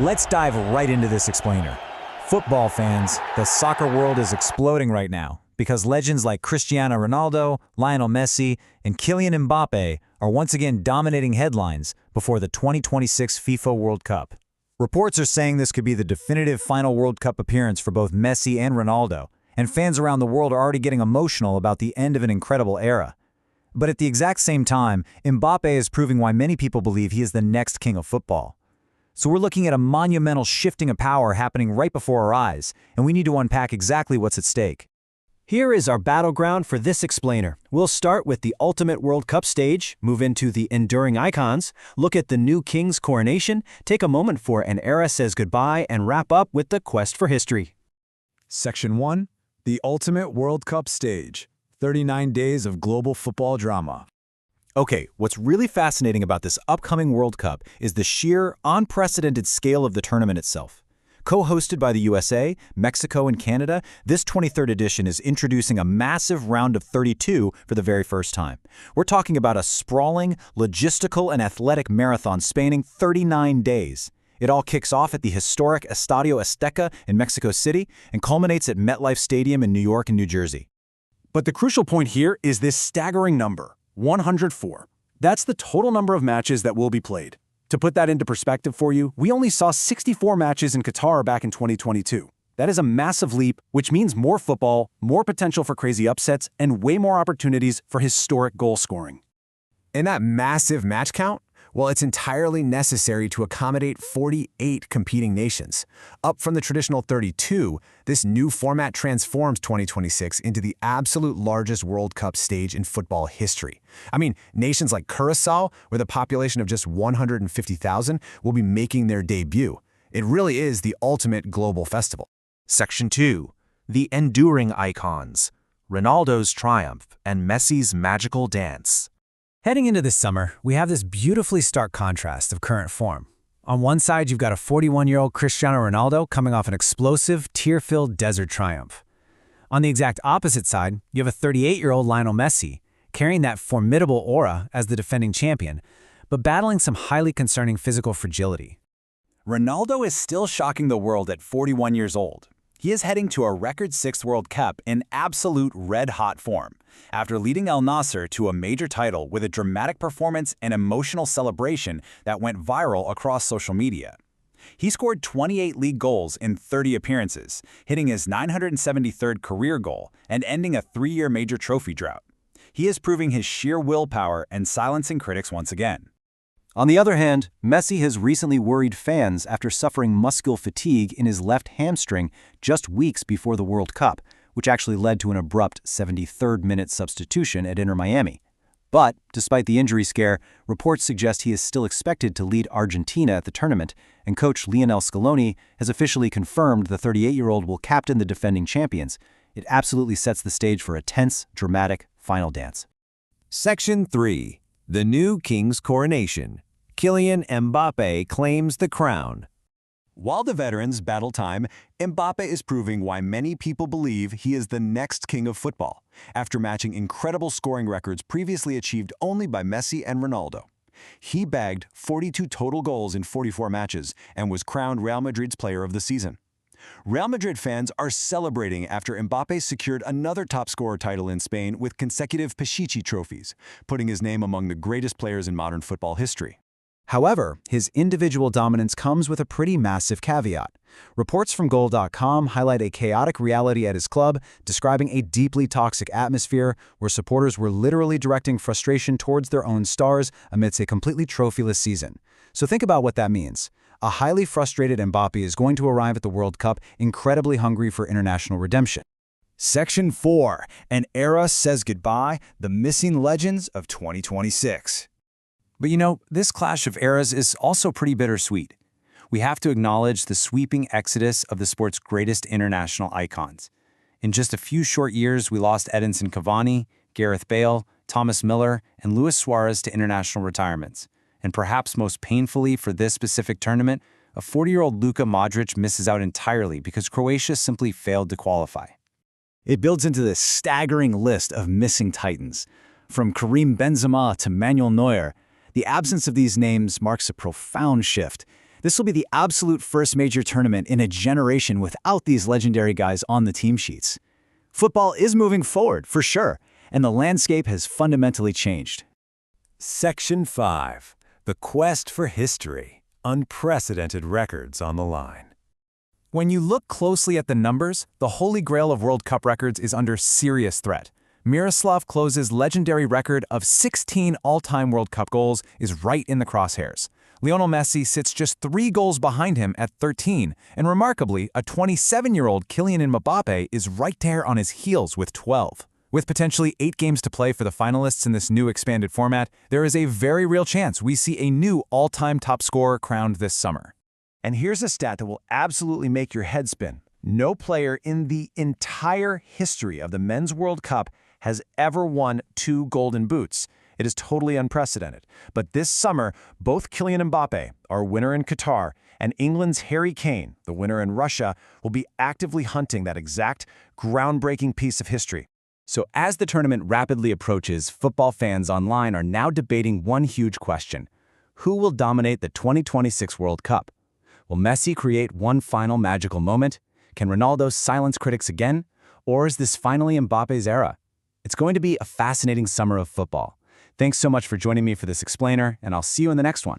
Let's dive right into this explainer. Football fans, the soccer world is exploding right now because legends like Cristiano Ronaldo, Lionel Messi, and Kylian Mbappé are once again dominating headlines before the 2026 FIFA World Cup. Reports are saying this could be the definitive final World Cup appearance for both Messi and Ronaldo, and fans around the world are already getting emotional about the end of an incredible era. But at the exact same time, Mbappé is proving why many people believe he is the next king of football. So we're looking at a monumental shifting of power happening right before our eyes, and we need to unpack exactly what's at stake. Here is our battleground for this explainer. We'll start with the ultimate World Cup stage, move into the enduring icons, look at the new king's coronation, take a moment for an era says goodbye, and wrap up with the quest for history. Section 1. The Ultimate World Cup Stage. 39 days of global football drama. Okay, what's really fascinating about this upcoming World Cup is the sheer, unprecedented scale of the tournament itself. Co-hosted by the USA, Mexico, and Canada, this 23rd edition is introducing a massive round of 32 for the very first time. We're talking about a sprawling, logistical, and athletic marathon spanning 39 days. It all kicks off at the historic Estadio Azteca in Mexico City and culminates at MetLife Stadium in New York and New Jersey. But the crucial point here is this staggering number, 104. That's the total number of matches that will be played. To put that into perspective for you, we only saw 64 matches in Qatar back in 2022. That is a massive leap, which means more football, more potential for crazy upsets, and way more opportunities for historic goal scoring. And that massive match count? Well, it's entirely necessary to accommodate 48 competing nations. Up from the traditional 32, this new format transforms 2026 into the absolute largest World Cup stage in football history. I mean, nations like Curacao, with a population of just 150,000, will be making their debut. It really is the ultimate global festival. Section 2. The Enduring Icons. Ronaldo's Triumph and Messi's Magical Dance. Heading into this summer, we have this beautifully stark contrast of current form. On one side, you've got a 41-year-old Cristiano Ronaldo coming off an explosive, tear-filled desert triumph. On the exact opposite side, you have a 38-year-old Lionel Messi, carrying that formidable aura as the defending champion, but battling some highly concerning physical fragility. Ronaldo is still shocking the world at 41 years old. He is heading to a record 6th World Cup in absolute red-hot form, after leading Al Nassr to a major title with a dramatic performance and emotional celebration that went viral across social media. He scored 28 league goals in 30 appearances, hitting his 973rd career goal and ending a 3-year major trophy drought. He is proving his sheer willpower and silencing critics once again. On the other hand, Messi has recently worried fans after suffering muscular fatigue in his left hamstring just weeks before the World Cup, which actually led to an abrupt 73rd-minute substitution at Inter Miami. But, despite the injury scare, reports suggest he is still expected to lead Argentina at the tournament, and coach Lionel Scaloni has officially confirmed the 38-year-old will captain the defending champions. It absolutely sets the stage for a tense, dramatic final dance. Section 3. The new king's coronation. Kylian Mbappé claims the crown. While the veterans battle time, Mbappé is proving why many people believe he is the next king of football, after matching incredible scoring records previously achieved only by Messi and Ronaldo. He bagged 42 total goals in 44 matches and was crowned Real Madrid's player of the season. Real Madrid fans are celebrating after Mbappé secured another top scorer title in Spain with consecutive Pichichi trophies, putting his name among the greatest players in modern football history. However, his individual dominance comes with a pretty massive caveat. Reports from Goal.com highlight a chaotic reality at his club, describing a deeply toxic atmosphere where supporters were literally directing frustration towards their own stars amidst a completely trophyless season. So think about what that means. A highly frustrated Mbappé is going to arrive at the World Cup incredibly hungry for international redemption. Section 4. An era says goodbye, the missing legends of 2026. But you know, this clash of eras is also pretty bittersweet. We have to acknowledge the sweeping exodus of the sport's greatest international icons. In just a few short years, we lost Edinson Cavani, Gareth Bale, Thomas Müller, and Luis Suarez to international retirements. And perhaps most painfully for this specific tournament, a 40-year-old Luka Modric misses out entirely because Croatia simply failed to qualify. It builds into this staggering list of missing titans. From Karim Benzema to Manuel Neuer, the absence of these names marks a profound shift. This will be the absolute first major tournament in a generation without these legendary guys on the team sheets. Football is moving forward, for sure, and the landscape has fundamentally changed. Section 5. The Quest for History. Unprecedented records on the line. When you look closely at the numbers, the holy grail of World Cup records is under serious threat. Miroslav Klose's legendary record of 16 all-time World Cup goals is right in the crosshairs. Lionel Messi sits just 3 goals behind him at 13, and remarkably, a 27-year-old Kylian Mbappé is right there on his heels with 12. With potentially 8 games to play for the finalists in this new expanded format, there is a very real chance we see a new all-time top scorer crowned this summer. And here's a stat that will absolutely make your head spin. No player in the entire history of the Men's World Cup has ever won 2 golden boots. It is totally unprecedented. But this summer, both Kylian Mbappé, our winner in Qatar, and England's Harry Kane, the winner in Russia, will be actively hunting that exact groundbreaking piece of history. So as the tournament rapidly approaches, football fans online are now debating one huge question. Who will dominate the 2026 World Cup? Will Messi create one final magical moment? Can Ronaldo silence critics again? Or is this finally Mbappe's era? It's going to be a fascinating summer of football. Thanks so much for joining me for this explainer, and I'll see you in the next one.